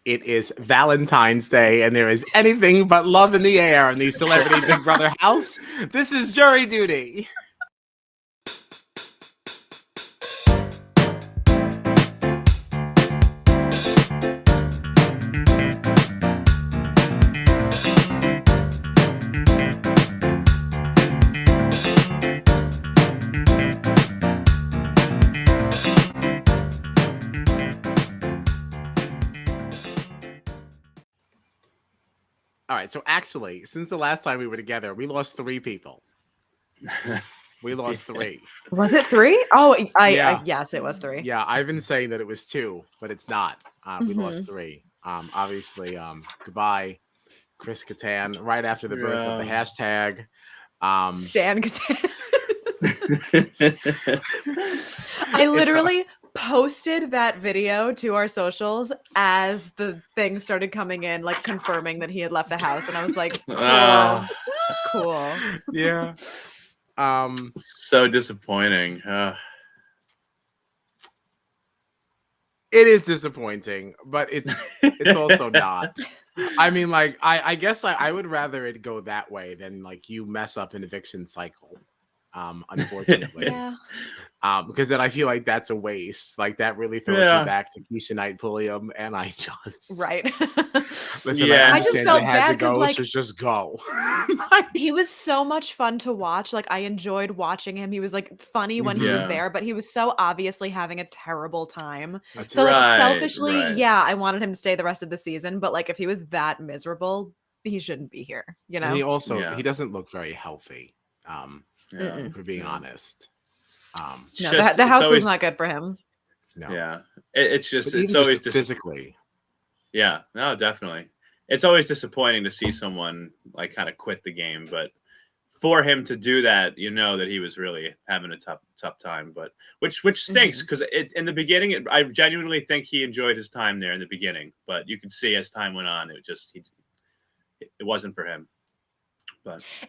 It is Valentine's Day, and there is anything but love in the air in the Celebrity Big Brother house. This is Jury Duty. All right, so actually, since the last time we were together, we lost 3 people. We lost 3. Was it 3? Oh, Yeah. yes, it was 3. Yeah, I've been saying that it was 2, but it's not. We lost 3. Obviously, goodbye, Chris Kattan, right after the birth of the hashtag. Stan Kattan. I literally posted that video to our socials as the thing started coming in, like confirming that he had left the house, and I was like, cool. Yeah. So disappointing. It is disappointing, but it's also not. I mean, like, I guess I would rather it go that way than like you mess up an eviction cycle. Unfortunately. Yeah. Because then I feel like that's a waste. Like that really throws me back to Keisha Knight Pulliam, and I just right. Listen, I just felt bad to go, like, so just go. He was so much fun to watch. Like I enjoyed watching him. He was like funny when he was there, but he was so obviously having a terrible time. So like selfishly, yeah, I wanted him to stay the rest of the season. But like if he was that miserable, he shouldn't be here. You know. And he also he doesn't look very healthy. For being honest. No, the house was not good for him. No. Yeah, it's always physically. Yeah, no, definitely. It's always disappointing to see someone like kind of quit the game, but for him to do that, you know that he was really having a tough time. But which stinks because in the beginning, I genuinely think he enjoyed his time there in the beginning. But you could see as time went on, it wasn't for him.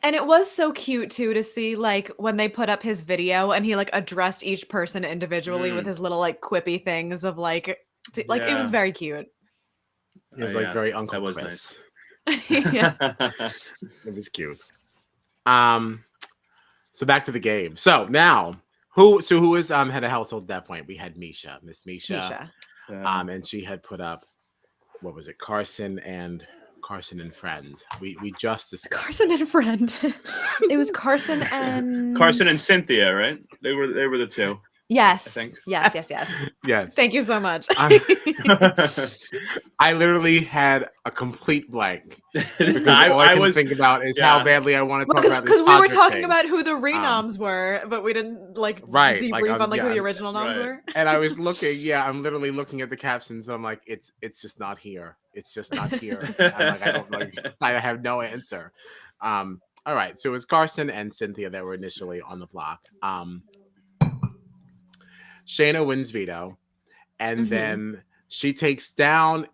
And it was so cute too to see like when they put up his video and he like addressed each person individually with his little like quippy things of like it was very cute. It was like very Uncle that was Chris. Nice. Yeah. It was cute. So back to the game. So now who was head of household at that point? We had Miss Misha. And she had put up, what was it, Carson and Friend. We just discussed Carson and Friend. It was Carson and Cynthia, right? They were the 2. Yes. I think. Yes. Yes. Thank you so much. I literally had a complete blank because all I can think about is how badly I want to talk about this. Because we were talking about who the renoms were, but we didn't debrief on who the original noms were. And I was looking, I'm literally looking at the captions. And I'm like, it's just not here. It's just not here. I'm like, I have no answer. All right, so it was Carson and Cynthia that were initially on the block. Shayna wins veto, and then she takes down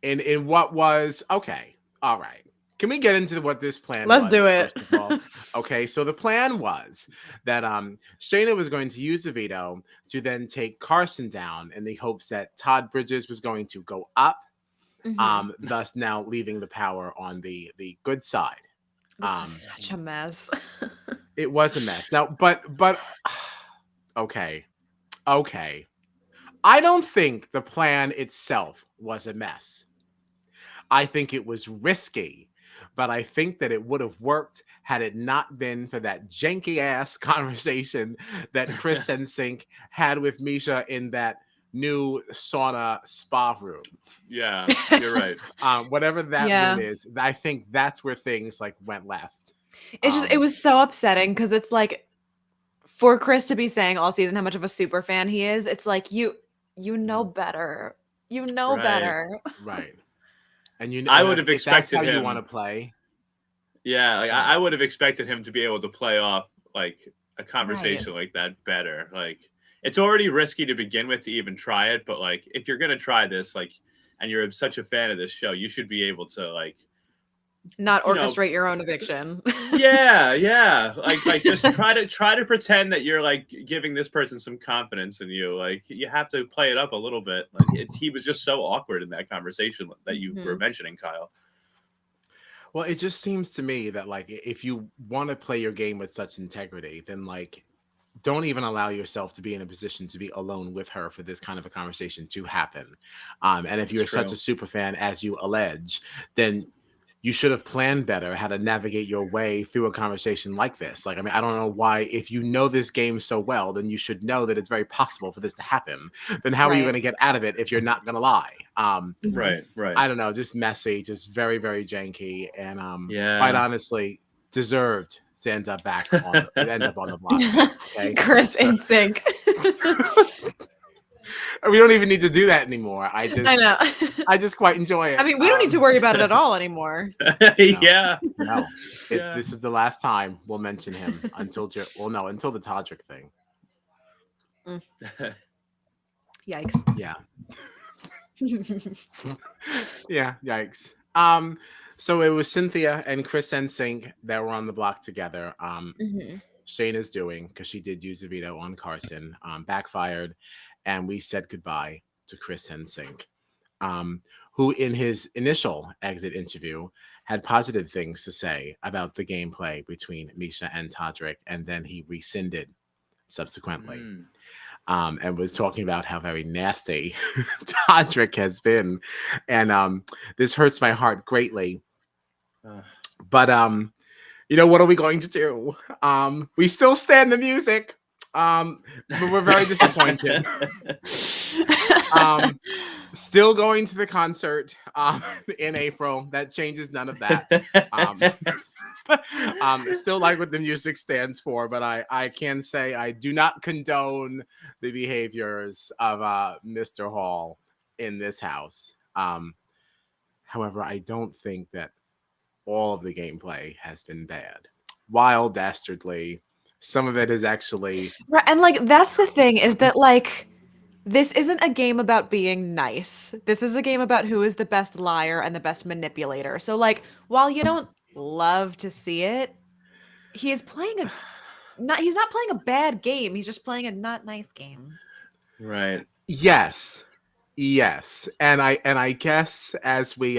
in what was okay. All right, can we get into what this plan was? Let's do it. First of all? Okay, so the plan was that Shayna was going to use the veto to then take Carson down in the hopes that Todd Bridges was going to go up, thus now leaving the power on the good side. This was such a mess. It was a mess. Now, but okay. I don't think the plan itself was a mess. I think it was risky, but I think that it would have worked had it not been for that janky ass conversation that Chris and Sink had with Misha in that new sauna spa room. Yeah, you're right. Whatever that room is, I think that's where things like went left. It's just it was so upsetting because it's like for Chris to be saying all season how much of a super fan he is, it's like you know better. You know better. Right. And I would have expected that's how him. You want to play. Yeah, like I would have expected him to be able to play off like a conversation like that better. Like it's already risky to begin with to even try it, but like if you're gonna try this, like, and you're such a fan of this show, you should be able to like Not orchestrate your own eviction. Yeah. Like just try to pretend that you're like giving this person some confidence in you. Like you have to play it up a little bit. Like he was just so awkward in that conversation that you were mentioning, Kyle. Well, it just seems to me that like if you want to play your game with such integrity, then like don't even allow yourself to be in a position to be alone with her for this kind of a conversation to happen. And if you're such a super fan as you allege, then you should have planned better how to navigate your way through a conversation like this. Like, I mean, I don't know why, if you know this game so well, then you should know that it's very possible for this to happen. Then how are you going to get out of it if you're not going to lie? Right. I don't know, just messy, just very, very janky, and quite honestly, deserved to end up on the block. Okay? Chris in sync. We don't even need to do that anymore. I know. I just quite enjoy it. I mean, we don't need to worry about it at all anymore. No. This is the last time we'll mention him until the Todrick thing. Yikes. Yeah. Yeah, yikes. So it was Cynthia and Chris NSYNC that were on the block together. Shayna's doing, because she did use a veto on Carson, backfired, and we said goodbye to Chris NSYNC, who in his initial exit interview had positive things to say about the gameplay between Misha and Todrick, and then he rescinded subsequently. And was talking about how very nasty Todrick has been. And this hurts my heart greatly. But what are we going to do? We still stand the music. But we're very disappointed. Still going to the concert in April. That changes none of that. Still like what the music stands for, but I can say I do not condone the behaviors of Mr. Hall in this house. However, I don't think that all of the gameplay has been bad. Wild, dastardly. Some of it is actually right, and like that's the thing, is that like this isn't a game about being nice. This is a game about who is the best liar and the best manipulator. So like while you don't love to see it, he's not playing a bad game. He's just playing a not nice game. Right. Yes. And I guess as we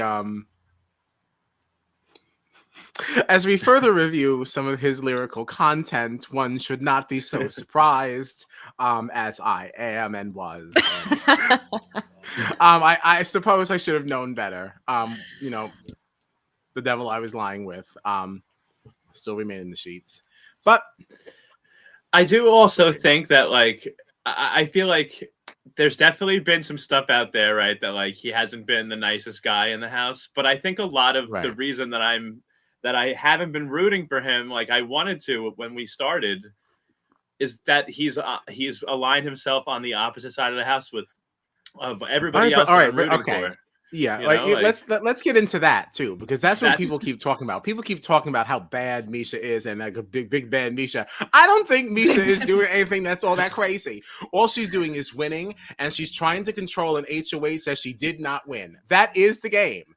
further review some of his lyrical content, one should not be so surprised as I am and was. I suppose I should have known better. The devil I was lying with still remain in the sheets. But I do also think that, like, I feel like there's definitely been some stuff out there, right, that like he hasn't been the nicest guy in the house. But I think a lot of the reason that I haven't been rooting for him like I wanted to when we started is that he's aligned himself on the opposite side of the house of everybody else. All right, okay. Yeah, let's get into that too, because that's what people keep talking about. People keep talking about how bad Misha is and like a big bad Misha. I don't think Misha is doing anything that's all that crazy. All she's doing is winning, and she's trying to control an HOH that she did not win. That is the game.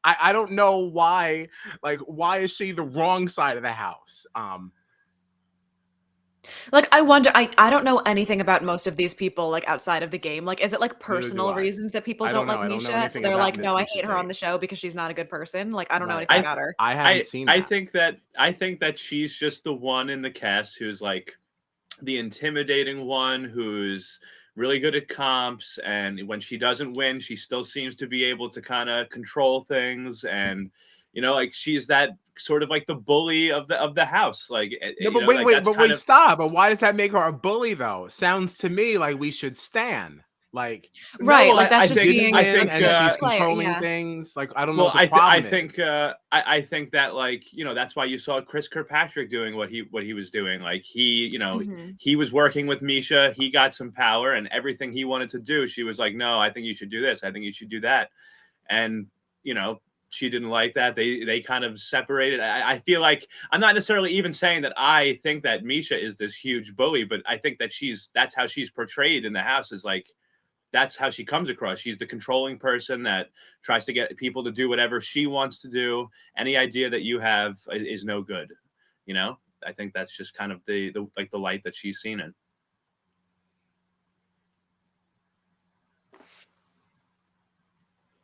I don't know why. Like, why is she the wrong side of the house? Like, I wonder, I don't know anything about most of these people, like, outside of the game. Like, is it, like, personal reasons that people don't like Misha? So they're like, no, I hate her on the show because she's not a good person? Like, I don't know anything about her. I haven't seen that. I think that she's just the one in the cast who's, like, the intimidating one, who's really good at comps, and when she doesn't win, she still seems to be able to kind of control things, and like she's that sort of like the bully of the house. Like, no, but wait, stop. But why does that make her a bully though? Sounds to me like we should stan. Like, right, like that's just being, I think, and she's controlling things. Like, I don't know what the problem is. I think that, like, that's why you saw Chris Kirkpatrick doing what he was doing. Like, he he was working with Misha. He got some power, and everything he wanted to do, she was like, no, I think you should do this. I think you should do that. And she didn't like that. They kind of separated. I feel like I'm not necessarily even saying that I think that Misha is this huge bully, but I think that that's how she's portrayed in the house, is like that's how she comes across. She's the controlling person that tries to get people to do whatever she wants to do. Any idea that you have is no good. You know, I think that's just kind of the light that she's seen in.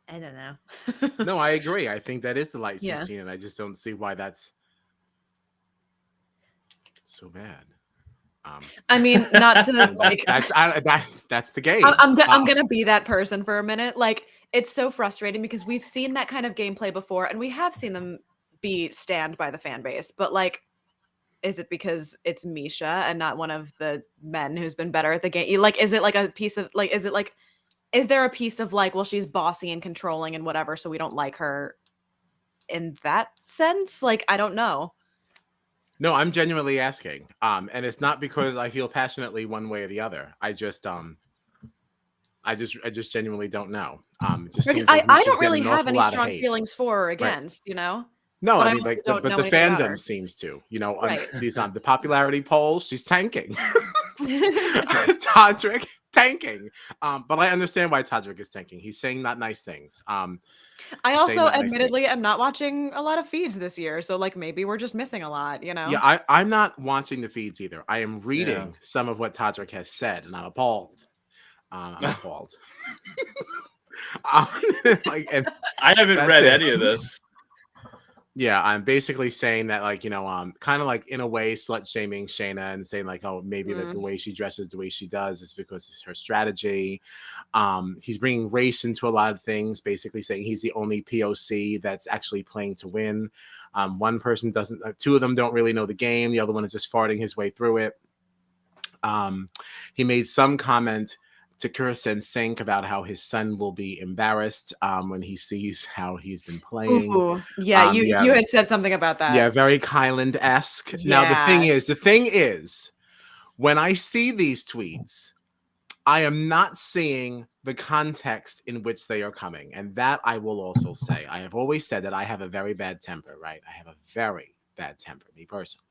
I don't know. No, I agree. I think that is the light Yeah. she's seen, and I just don't see why that's so bad. I mean, not to like that's the game. I'm gonna be that person for a minute. Like, it's so frustrating because we've seen that kind of gameplay before, and we have seen them be stand by the fan base. But like, is it because it's Misha and not one of the men who's been better at the game? Like, is it like a piece of like, is there a piece of like, well, she's bossy and controlling and whatever, so we don't like her in that sense? Like, I don't know. No, I'm genuinely asking. And it's not because I feel passionately one way or the other. I just genuinely don't know. It just seems like I don't really have any strong feelings for or against, you know? No, but I mean, like, but the fandom seems to, you know, right. These the popularity polls, she's tanking. Todrick tanking. But I understand why Todrick is tanking. He's saying not nice things. I also admittedly am not watching a lot of feeds this year, so like maybe we're just missing a lot, you know? Yeah, I'm not watching the feeds either. I am reading some of what Todrick has said, and I'm appalled. I'm appalled. I haven't read any of this. Yeah, I'm basically saying that, like, you know, kind of like in a way slut shaming Shayna and saying like, oh, maybe that the way she dresses the way she does is because it's her strategy. He's bringing race into a lot of things, basically saying he's the only POC that's actually playing to win. One person doesn't, two of them don't really know the game. The other one is just farting his way through it. He made some comment to Kirsten Sink about how his son will be embarrassed when he sees how he's been playing. Ooh, yeah, you had said something about that. Yeah, very Kyland-esque. Yeah. Now the thing is, when I see these tweets, I am not seeing the context in which they are coming, and that I will also say. I have always said that I have a very bad temper, right? I have a very bad temper, me personally.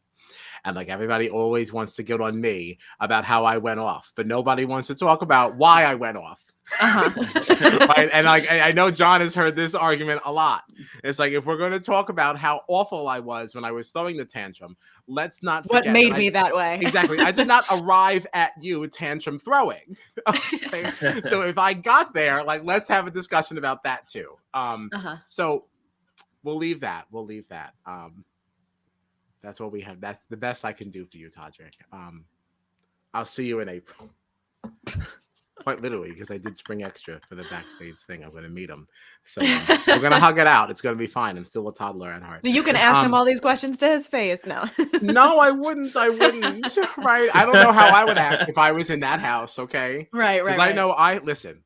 And like everybody always wants to get on me about how I went off, but nobody wants to talk about why I went off. Right? And like I know John has heard this argument a lot. It's like, if we're going to talk about how awful I was when I was throwing the tantrum, let's not forget what made me that way. Exactly. I did not arrive at you tantrum throwing. Okay? So if I got there, like, let's have a discussion about that too. So we'll leave that. That's what we have. That's the best I can do for you, Todrick. I'll see you in April. Quite literally, because I did spring extra for the backstage thing. I'm going to meet him. So we're going to hug it out. It's going to be fine. I'm still a toddler at heart. So you can ask him all these questions to his face. No. No, I wouldn't. Right? I don't know how I would act if I was in that house. Okay. Right. Because I know listen.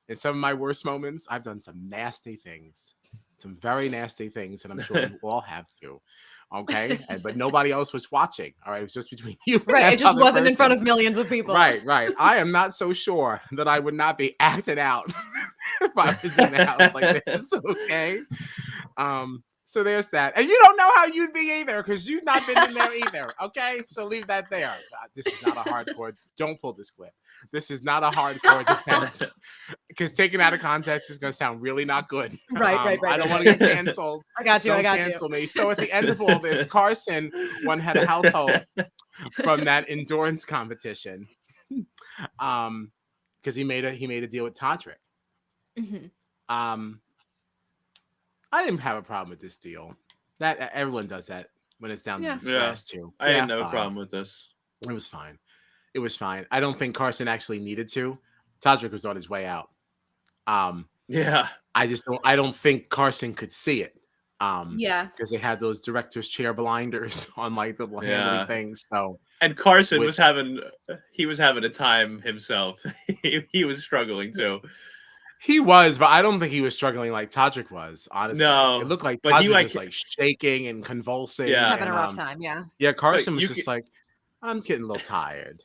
In some of my worst moments, I've done some nasty things, some very nasty things, and I'm sure you all have too. Okay, but nobody else was watching. All right, it was just between you. Right, it just wasn't in front of millions of people. Right. I am not so sure that I would not be acted out if I was in a house like this. Okay. So there's that, and you don't know how you'd be either because you've not been in there either. Okay, so leave that there. This is not a hardcore. Don't pull this clip. This is not a hardcore defense because taken out of context is going to sound really not good. Right. I don't want to get canceled. I got you. Don't cancel me. So at the end of all this, Carson won head of household from that endurance competition because he made a deal with Todrick. I didn't have a problem with this deal. That everyone does that when it's down to the last two. I had no problem with this. It was fine. I don't think Carson actually needed to. Todrick was on his way out. I don't think Carson could see it. Because they had those director's chair blinders on like the handling things. So and Carson was having a time himself. he was struggling too. He was, but I don't think he was struggling like Todrick was, honestly. No. It looked like Todrick was like shaking and convulsing. Yeah. Having a rough time, yeah. Yeah, Carson was just like, I'm getting a little tired.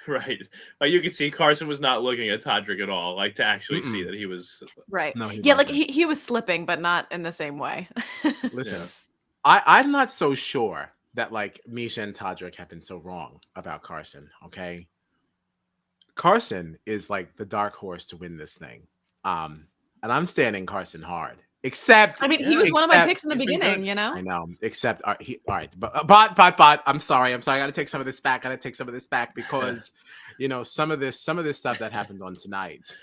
Right. Like you could see Carson was not looking at Todrick at all, like to actually see that he was right. No, like he was slipping, but not in the same way. Listen, I'm not so sure that like Misha and Todrick have been so wrong about Carson, okay? Carson is like the dark horse to win this thing. And I'm standing Carson hard. Except, I mean, he was one of my picks in the he's been beginning, good. you know? I know. Except, all right. But I'm sorry. I got to take some of this back. Because, some of this stuff that happened on tonight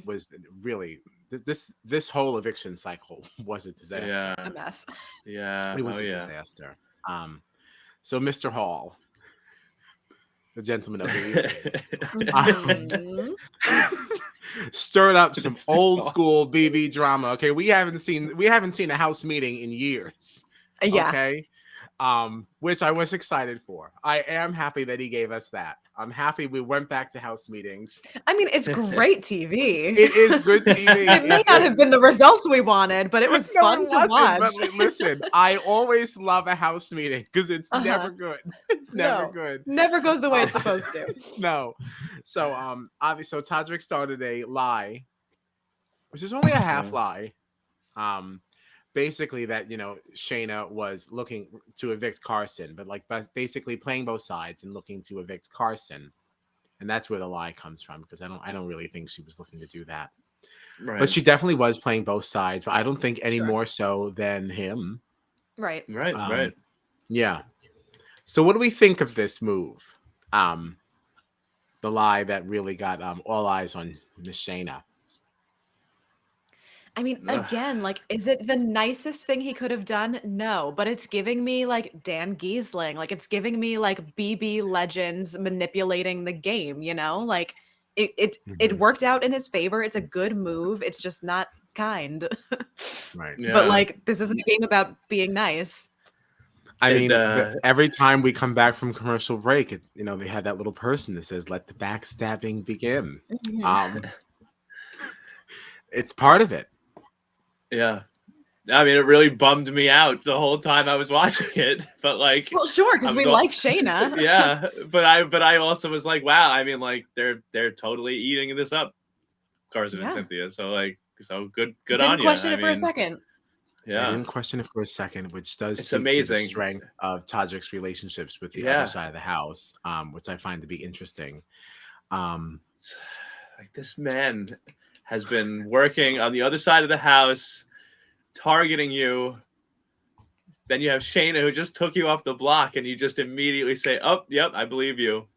was really this whole eviction cycle was a disaster. A mess. Yeah, It was a disaster. So Mr. Hall, the gentleman of the evening, stirred up some old school BB drama. Okay, we haven't seen a house meeting in years. Yeah. Okay, which I was excited for. I am happy that he gave us that. I'm happy we went back to house meetings. I mean, it's great TV. It is good TV. It may not have been the results we wanted, but it was fun to watch. But listen, I always love a house meeting because it's never good. It's never good. Never goes the way it's supposed to. No. So obviously, Todrick started a lie, which is only a half lie. Basically that Shayna was looking to evict Carson, but basically playing both sides and looking to evict Carson, and that's where the lie comes from, because I don't really think she was looking to do that. Right. But she definitely was playing both sides, but I don't think any more so than him. Right. Yeah. So what do we think of this move? The lie that really got all eyes on Miss Shayna. I mean, again, is it the nicest thing he could have done? No, but it's giving me Dan Giesling. It's giving me BB Legends manipulating the game, it worked out in his favor. It's a good move. It's just not kind. Right. Yeah. But this isn't a game about being nice. I mean, every time we come back from commercial break, they had that little person that says, "Let the backstabbing begin." It's part of it. Yeah. I mean, it really bummed me out the whole time I was watching it. But well, sure, because we like Shayna. Yeah, but I also was like, wow. I mean, they're totally eating this up, Carson and Cynthia. So good on you. Didn't question it for a second. Yeah, I didn't question it for a second, which does it's speak amazing to the strength of Todrick's relationships with the other side of the house, which I find to be interesting. This man has been working on the other side of the house, targeting you. Then you have Shayna, who just took you off the block, and you just immediately say, "Oh, yep, I believe you.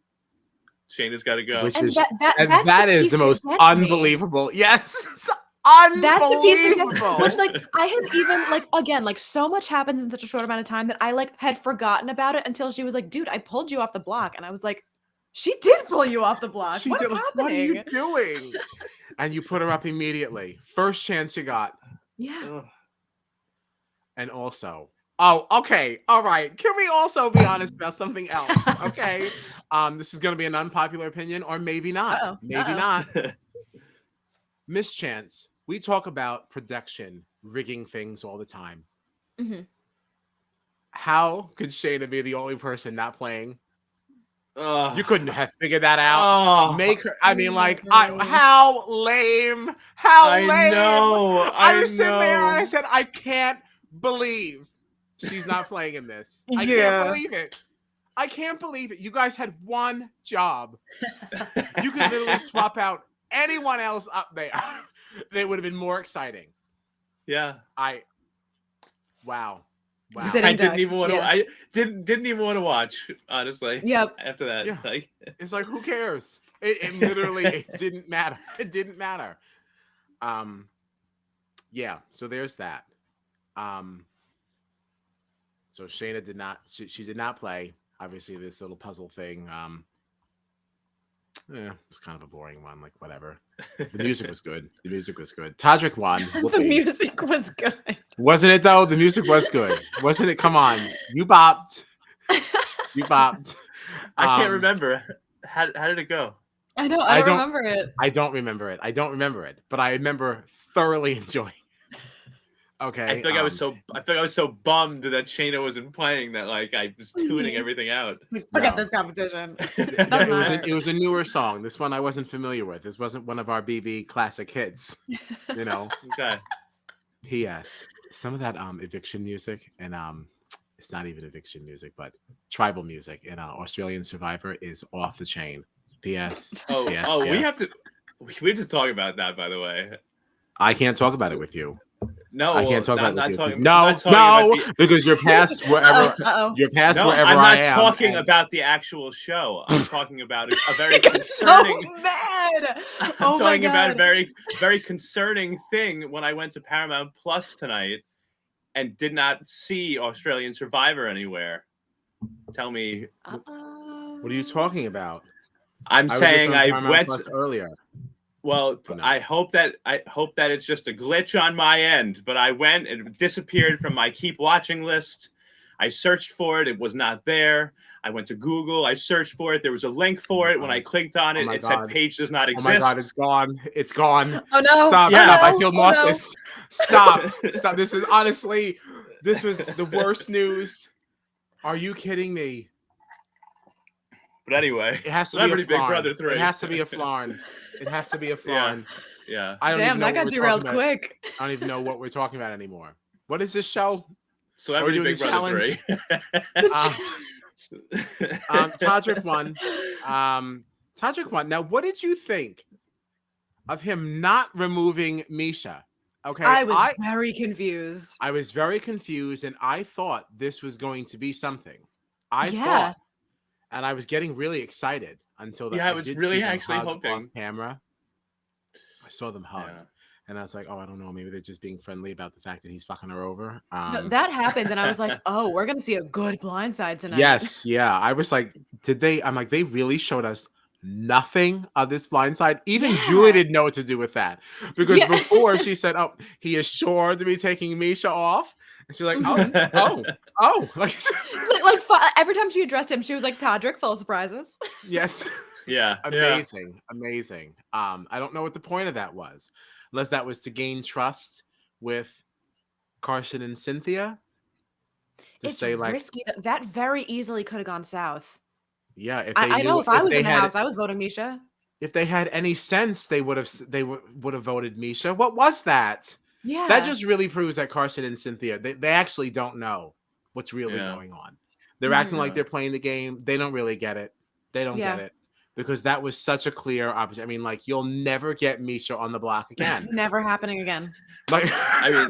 Shayna's got to go." Which is that is the most unbelievable. Yes, it's unbelievable. That's the piece that which I had even again so much happens in such a short amount of time that I had forgotten about it until she was like, "Dude, I pulled you off the block," and I was like, "She did pull you off the block. What's happening? What are you doing?" And you put her up immediately. First chance you got. Yeah. And also, okay. All right. Can we also be honest about something else? Okay. This is going to be an unpopular opinion, or maybe not. Maybe not. Miss Chance, we talk about production rigging things all the time. Mm-hmm. How could Shayna be the only person not playing? You couldn't have figured that out. Make her. I mean, how lame? How lame? I was sitting there and I said, I can't believe she's not playing in this. I can't believe it. I can't believe it. You guys had one job. You could literally swap out anyone else up there. That would have been more exciting. Yeah. Wow. I didn't even want to. I didn't even want to watch. Honestly. Yep. After that, it's who cares? It literally it didn't matter. It didn't matter. Yeah. So there's that. So Shayna did not. She did not play. Obviously, this little puzzle thing. It's kind of a boring one. Whatever. The music was good. Todrick won. The music was good. Wasn't it though? The music was good. Wasn't it? Come on. You bopped. I can't remember. How did it go? I know. I don't remember it. I don't remember it. But I remember thoroughly enjoying. Okay. I feel like I was so bummed that Shayna wasn't playing that I was tuning everything out. Forget this competition. It was a newer song. This one I wasn't familiar with. This wasn't one of our BB classic hits. Okay. P.S. Some of that eviction music and it's not even eviction music, but tribal music in Australian Survivor is off the chain. P.S. Oh, P.S. we P.S. have to talk about that, by the way. I can't talk about it with you. No, I can't talk about it with you. talking. No, because you're past wherever. You're past wherever I'm I not am. talking about the actual show. I'm talking about a very He got concerning. so mad. I'm Oh my talking about a God. very, very concerning thing when I went to Paramount Plus tonight and did not see Australian Survivor anywhere. Tell me. What are you talking about? I'm saying I went Plus earlier. Well, Oh, no. I hope that it's just a glitch on my end. But I went and it disappeared from my keep watching list. I searched for it; it was not there. I went to Google. I searched for it. There was a link for it. When I clicked on it, it said page does not exist. Oh my God, it's gone! It's gone! Oh no! Stop! Yeah. Stop! I feel lost. No. Stop! Stop! This is honestly, this was the worst news. Are you kidding me? But anyway, it has to Celebrity be a Big Brother 3. It has to be a flarn. It has to be a flarn. Yeah. I don't Damn, even know that got what we're derailed talking about. quick. I don't even know what we're talking about anymore. What is this show? Celebrity Big Brother 3. Todrick won. Todrick won. Now, what did you think of him not removing Misha? Okay, I was very confused. I was very confused, and I thought this was going to be something. I Yeah. thought, and I was getting really excited until I was really actually hoping off camera. I saw them hug, and I was like, "Oh, I don't know. Maybe they're just being friendly about the fact that he's fucking her over." No, that happened, and I was like, "Oh, we're gonna see a good blindside tonight." Yes, yeah. I was like, "Did they?" I'm like, "They really showed us nothing of this blindside." Even Julie didn't know what to do with that because before she said, "Oh, he is sure to be taking Misha off," and she's like, "Oh." Like every time she addressed him, she was like, "Todrick, full of surprises." Yes. Yeah. Amazing. I don't know what the point of that was, unless that was to gain trust with Carson and Cynthia. It's say risky. That very easily could have gone south. Yeah, if I know if I was in the house, I was voting Misha. If they had any sense, they would have voted Misha. What was that? Yeah, that just really proves that Carson and Cynthia they actually don't know what's really going on. They're acting like they're playing the game. They don't really get it. They don't get it because that was such a clear opportunity. I mean, like you'll never get Misha on the block again. It's never happening again. Like, I mean,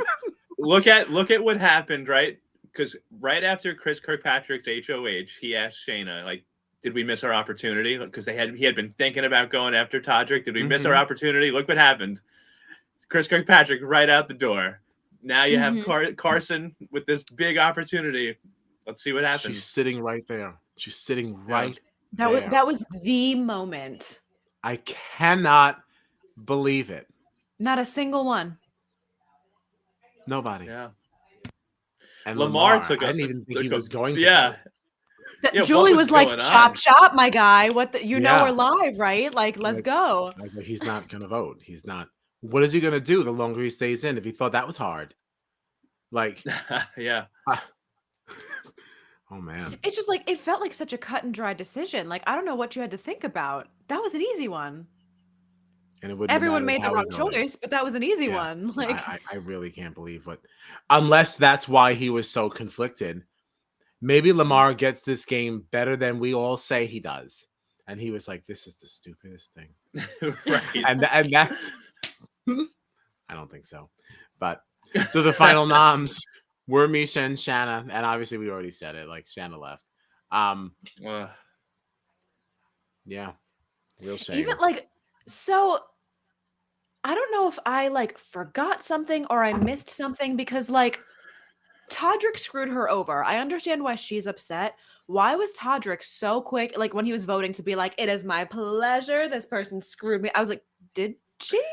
look at what happened, right? Because right after Chris Kirkpatrick's HOH, he asked Shayna, like, did we miss our opportunity? Because he had been thinking about going after Todrick. Did we miss our opportunity? Look what happened. Chris Kirkpatrick right out the door. Now you have Carson with this big opportunity. Let's see what happens. She's sitting right there. She's sitting right there. That was the moment. I cannot believe it. Not a single one. Nobody. Yeah. And Lamar took. I didn't even think he was going to. Yeah. Julie was like, "Chop, my guy. What? We're live, right? Like, let's go." He's not gonna vote. He's not. What is he gonna do the longer he stays in? If he thought that was hard, like, yeah. Oh man. It's just like it felt like such a cut and dry decision. Like I don't know what you had to think about. That was an easy one. And it everyone made the wrong choice, but that was an easy one. Like I really can't believe what, unless that's why he was so conflicted. Maybe Lamar gets this game better than we all say he does, and he was like, "This is the stupidest thing," right? And that's. I don't think so, but so the final noms were Misha and Shanna, and obviously we already said it. Like Shanna left. Yeah, real shame. Even so. I don't know if I forgot something or I missed something because Todrick screwed her over. I understand why she's upset. Why was Todrick so quick, when he was voting, to be like, "It is my pleasure. This person screwed me." I was like, did she?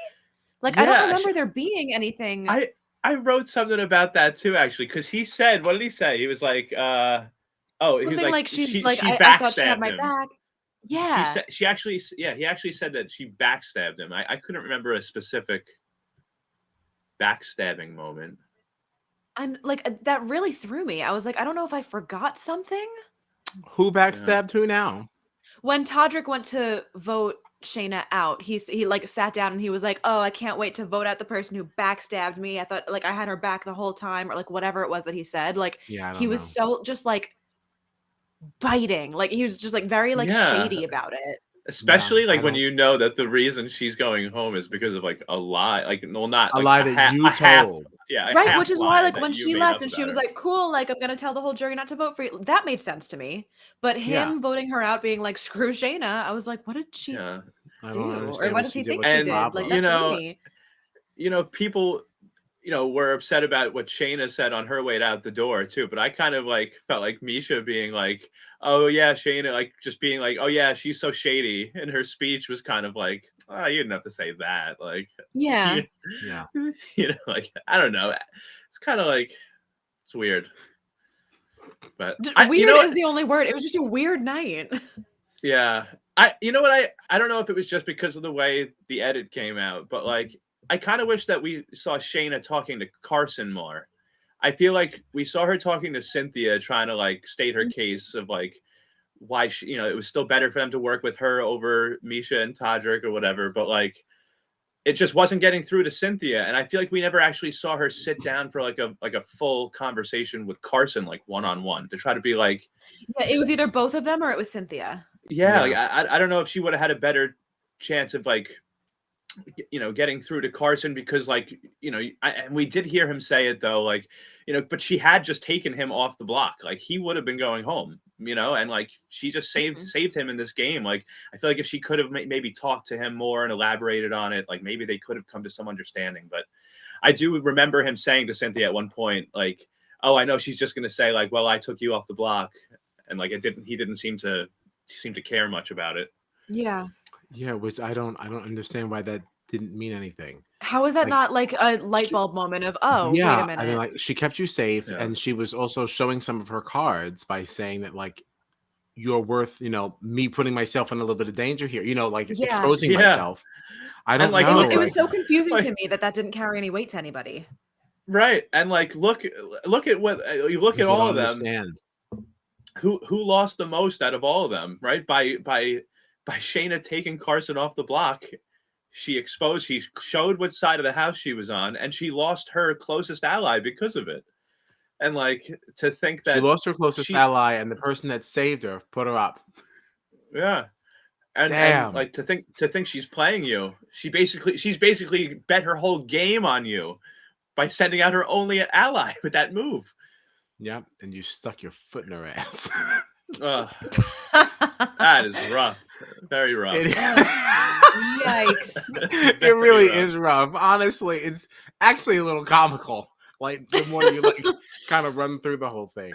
I don't remember there being anything. I wrote something about that too, actually, because he said, what did he say? He was like, he was like, she I thought she had my back. Yeah. He actually said that she backstabbed him. I couldn't remember a specific backstabbing moment. I'm that really threw me. I was like, I don't know if I forgot something. Who backstabbed who now? When Todrick went to vote Shayna out, he sat down and he was like, "Oh, I can't wait to vote out the person who backstabbed me. I thought I had her back the whole time," or whatever it was that he said. He was so just biting. He was just very shady about it. Especially like when you know that the reason she's going home is because of like a lie, like well, not a like lie that you told. Right, which is why like when she left and she was like, "Cool, like I'm gonna tell the whole jury not to vote for you," that made sense to me. But him voting her out, being like, "Screw Shayna," I was like, "What did she I don't do, or understand what what does she he did. think What's she the did?" problem? Like that threw me. People, were upset about what Shayna said on her way out the door too. But I kind of like felt like Misha being like, "Oh yeah, Shayna," like just being like, "Oh yeah, she's so shady," and her speech was kind of like, "Oh, you didn't have to say that." Like, yeah, like I don't know. It's kind of like it's weird. But weird is the only word. It was just a weird night. Yeah. I don't know if it was just because of the way the edit came out, but like I kind of wish that we saw Shayna talking to Carson more. I feel like we saw her talking to Cynthia, trying to like state her case of like why she, it was still better for them to work with her over Misha and Todrick or whatever, but like it just wasn't getting through to Cynthia, and I feel like we never actually saw her sit down for like a full conversation with Carson, like one-on-one, to try to be like. Yeah, it was either both of them or it was Cynthia. Yeah, like I don't know if she would have had a better chance of like, getting through to Carson because like, and we did hear him say it though, like, but she had just taken him off the block. Like he would have been going home, and like she just saved him in this game. Like I feel like if she could have maybe talked to him more and elaborated on it, like maybe they could have come to some understanding. But I do remember him saying to Cynthia at one point, like, "Oh, I know she's just going to say like, well, I took you off the block," and like he didn't seem to care much about it. Yeah. Yeah, which I don't understand why that didn't mean anything. How is that not like a light bulb moment of, oh, wait a minute? I mean, like she kept you safe, and she was also showing some of her cards by saying that like you're worth, me putting myself in a little bit of danger here, like exposing myself. I don't like, know. It was so confusing to me that didn't carry any weight to anybody. Right, and like look at what you look at all of them. Who lost the most out of all of them, right? By Shayna taking Carson off the block, she showed what side of the house she was on, and she lost her closest ally because of it. And like to think that she lost her closest ally, and the person that saved her put her up. Yeah, and like to think she's playing you. She's basically bet her whole game on you by sending out her only ally with that move. Yep, and you stuck your foot in her ass. That is rough. Very rough. Yikes. It really is rough. Honestly, it's actually a little comical. Like the more you like kind of run through the whole thing.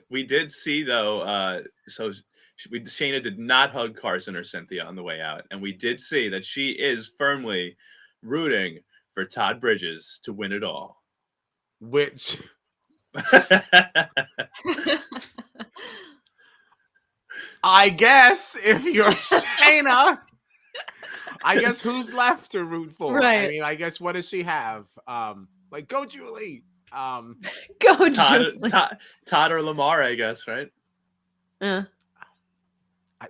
We did see though, Shayna did not hug Carson or Cynthia on the way out, and we did see that she is firmly rooting for Todd Bridges to win it all. Which I guess if you're Shayna, I guess who's left to root for? Right. I mean, I guess what does she have? Like go Julie. Go Julie. Todd or Lamar, I guess, right?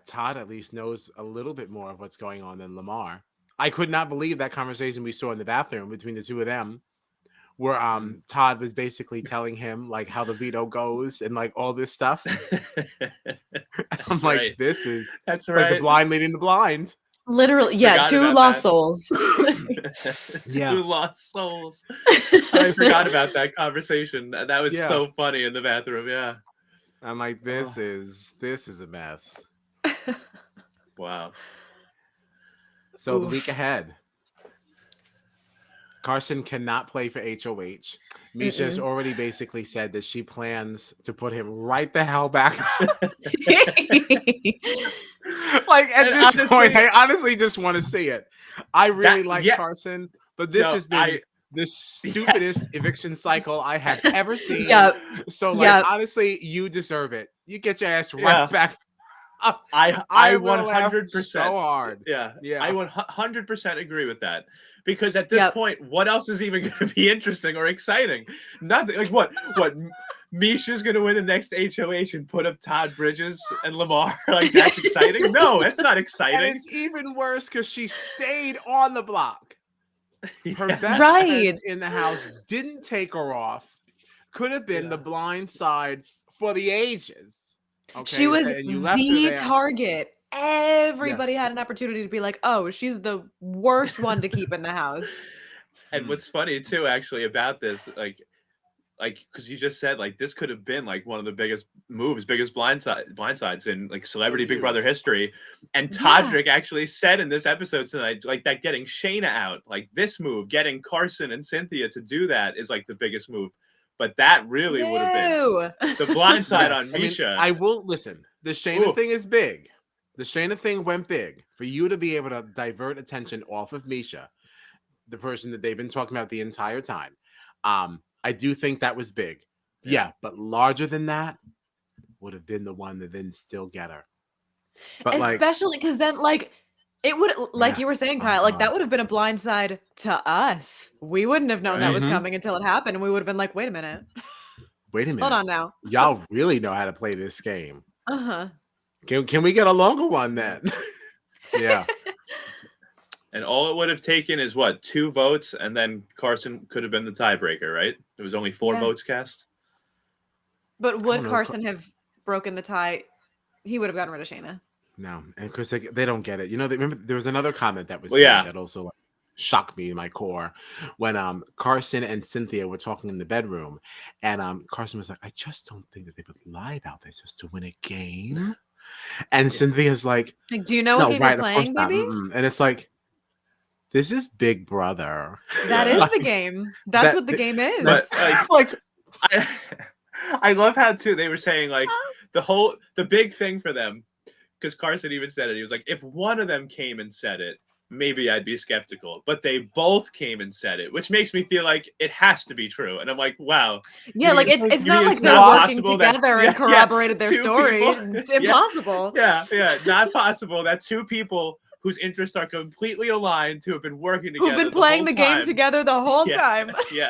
Todd at least knows a little bit more of what's going on than Lamar. I could not believe that conversation we saw in the bathroom between the two of them, where Todd was basically telling him like how the veto goes and like all this stuff. I'm like, right. That's like the blind leading the blind. Literally, yeah, two lost souls. Two lost souls. I forgot about that conversation. That was so funny in the bathroom. Yeah, I'm like, this is a mess. Wow. So the week ahead, Carson cannot play for HOH. Misha has already basically said that she plans to put him right the hell back. Like at this point, I honestly just want to see it. I really like Carson, but this has been the stupidest eviction cycle I have ever seen. So honestly, you deserve it. You get your ass right back. I 100% so hard. I 100% agree with that, because at this point, what else is even going to be interesting or exciting? Nothing. Like what Misha's going to win the next HOH and put up Todd Bridges and Lamar? Like that's exciting? No, that's not exciting. And it's even worse because she stayed on the block. Her best friend in the house didn't take her off. Could have been the blind side for the ages. Okay? She was the target everybody had an opportunity to be like, oh, she's the worst one to keep in the house. And what's funny too, actually, about this, like because you just said like this could have been like one of the biggest blindsides in like Celebrity Big Brother history, and Todrick actually said in this episode tonight, like, that getting Shayna out, like this move, getting Carson and Cynthia to do that is like the biggest move, but that really would have been the blindside on Misha. I will listen. The Shayna thing is big. The Shayna thing went big for you to be able to divert attention off of Misha, the person that they've been talking about the entire time. I do think that was big. Yeah, but larger than that would have been the one that then still get her. But especially because then, like, it would, like you were saying, Kyle, like that would have been a blindside to us. We wouldn't have known that was coming until it happened, and we would have been like, wait a minute. Hold on now. Y'all really know how to play this game. Can we get a longer one then? Yeah. And all it would have taken is what, 2 votes, and then Carson could have been the tiebreaker, right? There was only 4 votes cast. But would Carson have broken the tie? He would have gotten rid of Shayna. No, and because they don't get it. You know, remember there was another comment that was that also shocked me in my core when Carson and Cynthia were talking in the bedroom, and Carson was like, "I just don't think that they would lie about this just to win a game." And Cynthia's like, "Do you know what game you're playing, baby?" And it's like, this is Big Brother. That is the game. That's what the game is. But, I love how too they were saying like the big thing for them, because Carson even said it. He was like, if one of them came and said it, maybe I'd be skeptical. But they both came and said it, which makes me feel like it has to be true. And I'm like, wow. Yeah, like it's not like they're working together and corroborated their story. It's impossible. Yeah, not possible that 2 people whose interests are completely aligned to have been working together. Who've been playing the game together the whole time. Yeah.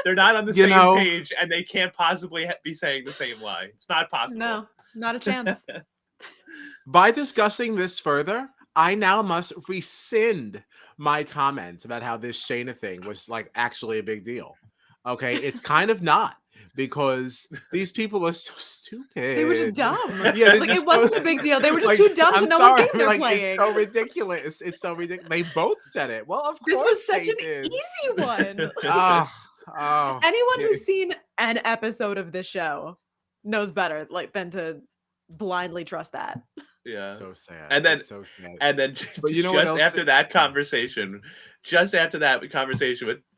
They're not on the same page, and they can't possibly be saying the same lie. It's not possible. No, not a chance. By discussing this further, I now must rescind my comment about how this Shayna thing was like actually a big deal. Okay, it's kind of not, because these people are so stupid. They were just dumb. Yeah, like it wasn't a big deal. They were just too dumb to know what game they're playing. It's so ridiculous. It's so ridiculous. They both said it. Well, of course this was such an easy one. Anyone who's seen an episode of this show knows better, like, than to blindly trust that. Yeah, so sad. And then, so sad. And then, but you know, just after that conversation, with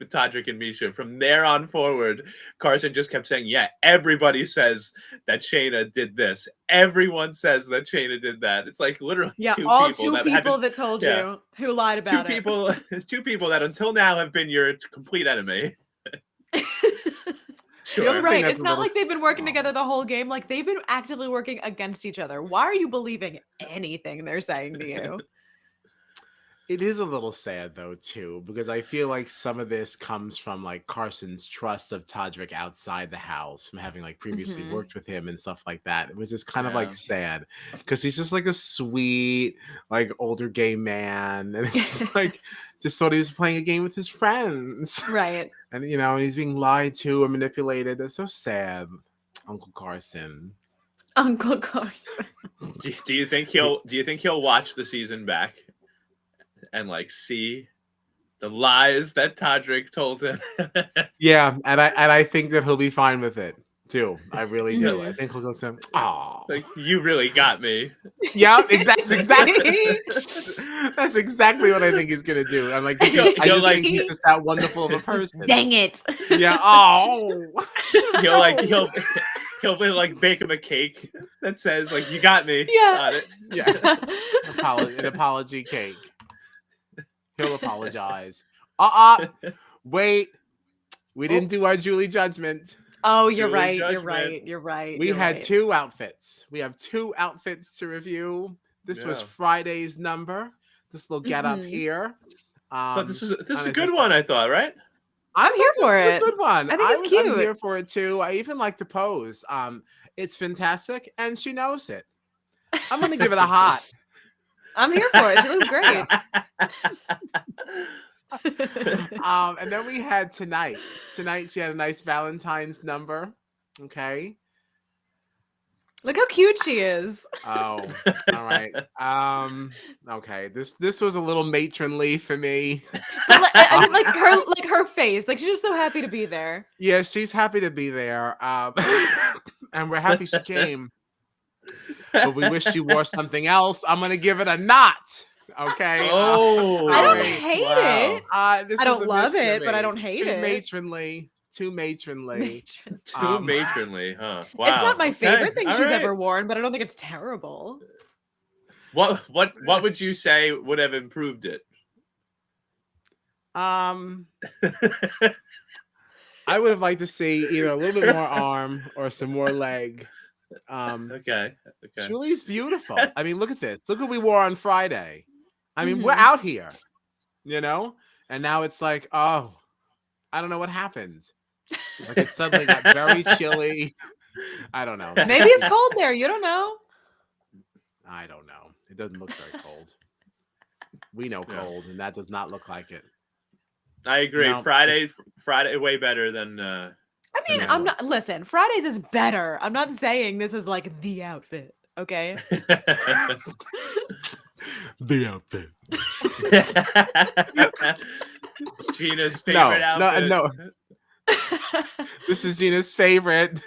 Todrick and Misha, from there on forward, Carson just kept saying, "Yeah, everybody says that Shayna did this. Everyone says that Shayna did that." It's like literally all two people that told you who lied about it. Two people that until now have been your complete enemy. Sure. Right. It's not like they've been working together the whole game. Like, they've been actively working against each other. Why are you believing anything they're saying to you? It is a little sad though too, because I feel like some of this comes from like Carson's trust of Todrick outside the house, from having like previously worked with him and stuff like that. It was just kind of like sad, because he's just like a sweet, like older gay man, and it's just like just thought he was playing a game with his friends, right? And you know, he's being lied to or manipulated. It's so sad, Uncle Carson. Uncle Carson. Do you think he'll watch the season back and like see the lies that Todrick told him? Yeah, and I think that he'll be fine with it too. I really do. I think he'll go say, "Oh, like, you really got me." Yeah, exactly. That's exactly what I think he's gonna do. I'm like, I just think he's just that wonderful of a person. Dang it! Yeah. Oh. He'll be like bake him a cake that says like, "You got me." Yeah. Got it. Yes. An apology cake. He'll apologize. Wait. We didn't do our Julie judgment. Oh, you're right. You're right. We had 2 outfits. We have 2 outfits to review. This was Friday's number. This little get up here. But this is a good one, I thought, right? I'm here for it. It's a good one. I think it's cute. I'm here for it too. I even like the pose. It's fantastic, and she knows it. I'm gonna give it a hot. I'm here for it. She looks great. And then we had tonight. Tonight she had a nice Valentine's number. Okay. Look how cute she is. Oh, all right. Okay. This was a little matronly for me. But I mean, like her face, like she's just so happy to be there. Yeah, she's happy to be there. And we're happy she came. But we wish she wore something else. I'm gonna give it a not. Okay. Oh, I don't hate it. I don't love it, but I don't hate it. Too matronly. Too matronly, huh? Wow. It's not my favorite thing she's ever worn, but I don't think it's terrible. What would you say would have improved it? I would have liked to see either a little bit more arm or some more leg. Okay. Julie's beautiful. I mean, look at this. Look what we wore on Friday. I mean, we're out here, and now it's like, oh, I don't know what happened. Like it suddenly got very chilly. I don't know. Maybe it's cold there. You don't know. I don't know. It doesn't look very cold. We know cold, and that does not look like it. I agree. Friday, way better than. I mean, I'm not. Listen, Fridays is better. I'm not saying this is like the outfit. Okay. The outfit. Gina's favorite outfit. No. This is Gina's favorite.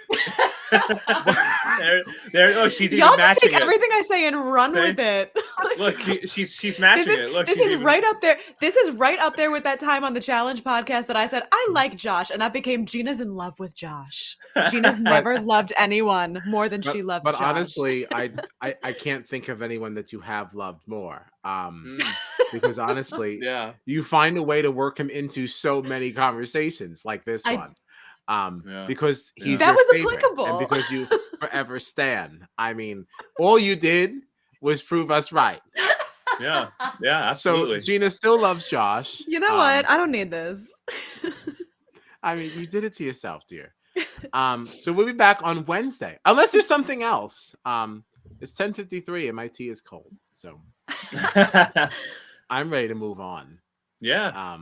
She's Y'all just take everything I say and run with it. Look, she's matching it. Look, this is right up there. This is right up there with that time on the Challenge podcast that I said I like Josh, and that became Gina's in love with Josh. Gina's never loved anyone more than she loves. But Josh. honestly, I can't think of anyone that you have loved more. Because honestly, you find a way to work him into so many conversations like this one. Because he's that your was favorite, applicable, and because you forever stand. I mean, all you did was prove us right. Yeah, absolutely. So Gina still loves Josh. You know what? I don't need this. I mean, you did it to yourself, dear. So we'll be back on Wednesday, unless there's something else. It's 10:53 and my tea is cold, so I'm ready to move on. Yeah.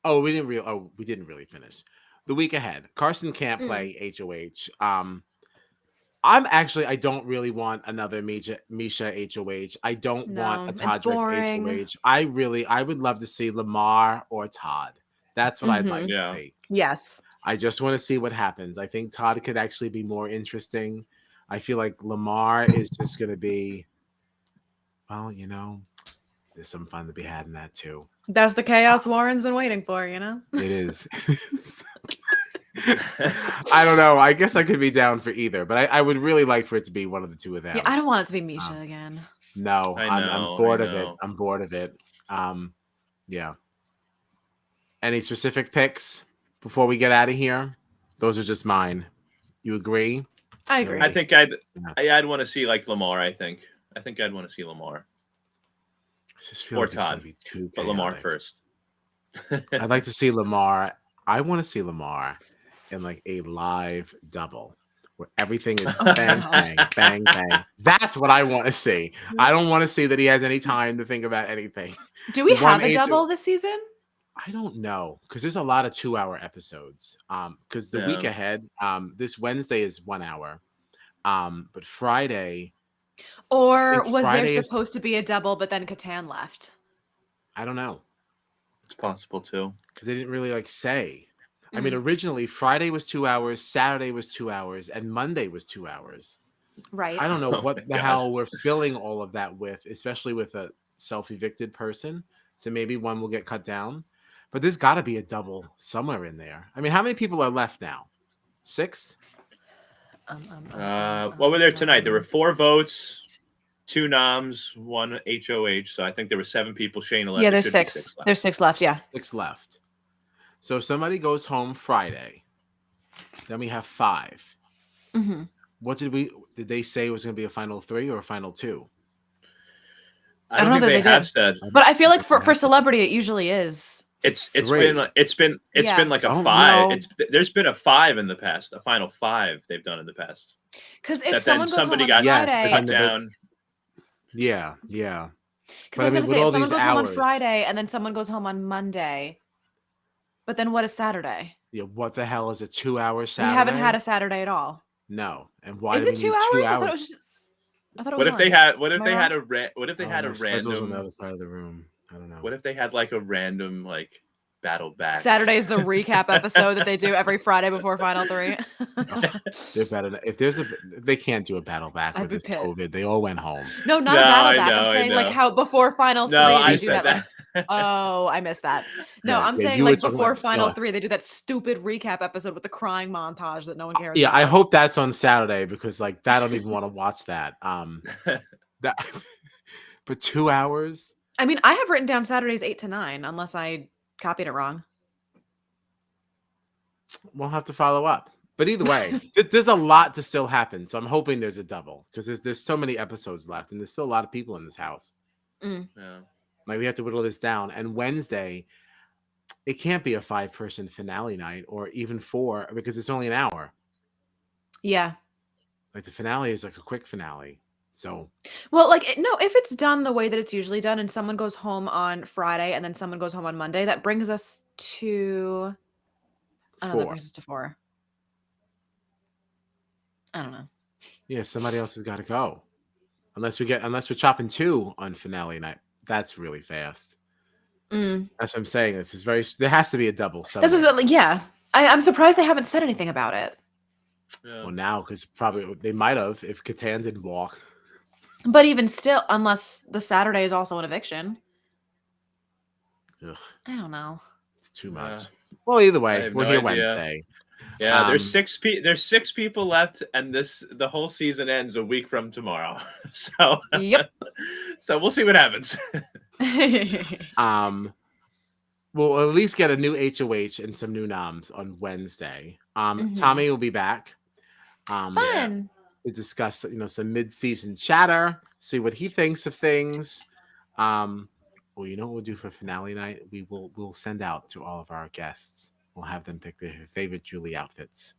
We didn't really finish. The week ahead, Carson can't play HOH. I don't really want another Misha HOH. I don't want a Todrick HOH. I would love to see Lamar or Todd. That's what I'd like to see. Yes. I just want to see what happens. I think Todd could actually be more interesting. I feel like Lamar is just going to be, well, there's some fun to be had in that too. That's the chaos Warren's been waiting for, It is. I don't know. I guess I could be down for either, but I would really like for it to be one of the two of them. Yeah, I don't want it to be Misha again. No, I'm bored of it. I'm bored of it. Yeah. Any specific picks before we get out of here? Those are just mine. You agree? I agree. I think I'd want to see like Lamar. I think I'd want to see Lamar. I just feel or like Todd, be too but Lamar first. I'd like to see Lamar. I want to see Lamar in like a live double where everything is bang, bang, bang, bang. That's what I want to see. I don't want to see that he has any time to think about anything. Do we have a double this season? I don't know, because there's a lot of 2-hour episodes. Because the week ahead, this Wednesday is 1 hour. But Friday. Or was there supposed to be a double, but then Catan left? I don't know. It's possible too. Because they didn't really say. I mean, originally Friday was 2 hours, Saturday was 2 hours, and Monday was 2 hours. Right. I don't know what the hell we're filling all of that with, especially with a self-evicted person. So maybe one will get cut down. But there's got to be a double somewhere in there. I mean, how many people are left now? 6? What were there tonight? There were 4 votes, 2 noms, 1 HOH. So I think there were 7 people. Shane 11. Yeah, there's 6. There's 6 left. Yeah, 6 left. So if somebody goes home Friday, then we have 5. Mm-hmm. What did they say was going to be a final 3 or a final 2? I don't know that they have said. But I feel like for celebrity, it usually is. It's been like a 5. There's been a 5 in the past, a final 5 they've done in the past. Because if somebody got cut down, yeah. Because I was going to say, if someone goes home on Friday and then someone goes home on Monday, but then what is Saturday? Yeah, what the hell is a 2-hour Saturday? We haven't had a Saturday at all. No. And why Is do it we 2 need hours? 2 I thought it hours? was just. I thought it What was if they one. had? What if Am I they wrong? had a What if they had a My schedule's on the random? other side of the room. I don't know. What if they had like a random like battle back? Saturday is the recap episode that they do every Friday before Final 3. They're better. If there's they can't do a battle back I'd with be this pissed. COVID. They all went home. No, not No, a battle I back. know, I'm I saying like know. how before Final 3 No, they I do said that. that. Oh, I missed that. No, Yeah, I'm yeah, saying you were like talking before about- Final no. 3 they do that stupid recap episode with the crying montage that no one cares Yeah, about. I hope that's on Saturday because like I don't even want to watch that. That for 2 hours. I mean, I have written down Saturdays 8 to 9 unless I copied it wrong. We'll have to follow up. But either way, there's a lot to still happen. So I'm hoping there's a double because there's so many episodes left and there's still a lot of people in this house. Mm. Yeah. Like we have to whittle this down. And Wednesday, it can't be a 5-person finale night or even 4 because it's only an hour. Yeah. Like the finale is like a quick finale. So Well, like no, if it's done the way that it's usually done and someone goes home on Friday and then someone goes home on Monday, that brings us to that 4. brings us to 4. I don't know. Yeah, somebody else has got to go. Unless we're chopping 2 on finale night. That's really fast. Mm. That's what I'm saying. This is there has to be a double This somewhere. is yeah. I'm surprised they haven't said anything about it. Yeah. Well, now because probably they might have if Catan didn't walk. But even still, unless the Saturday is also an eviction. Ugh, I don't know. it's too Yeah. much. Well, either I way, have we're no here idea. Wednesday. Yeah, there's Um, there's 6 people left, and the whole season ends a week from tomorrow. So Yep. so we'll see what happens. We'll at least get a new HOH and some new noms on Wednesday. Mhm. Tommy will be back. Fun. To discuss, some mid-season chatter, see what he thinks of things. Well, you know what we'll do for finale night? We'll send out to all of our guests. We'll have them pick their favorite Julie outfits.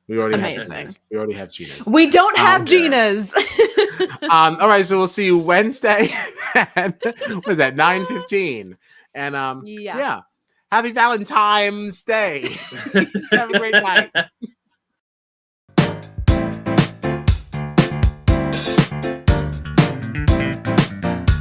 We already Amazing. have Gina's. We already have Gina's. We don't have Yeah. Gina's. All right, so we'll see you Wednesday. What is that? 9:15. And Yeah. yeah. Happy Valentine's Day. Have a great night.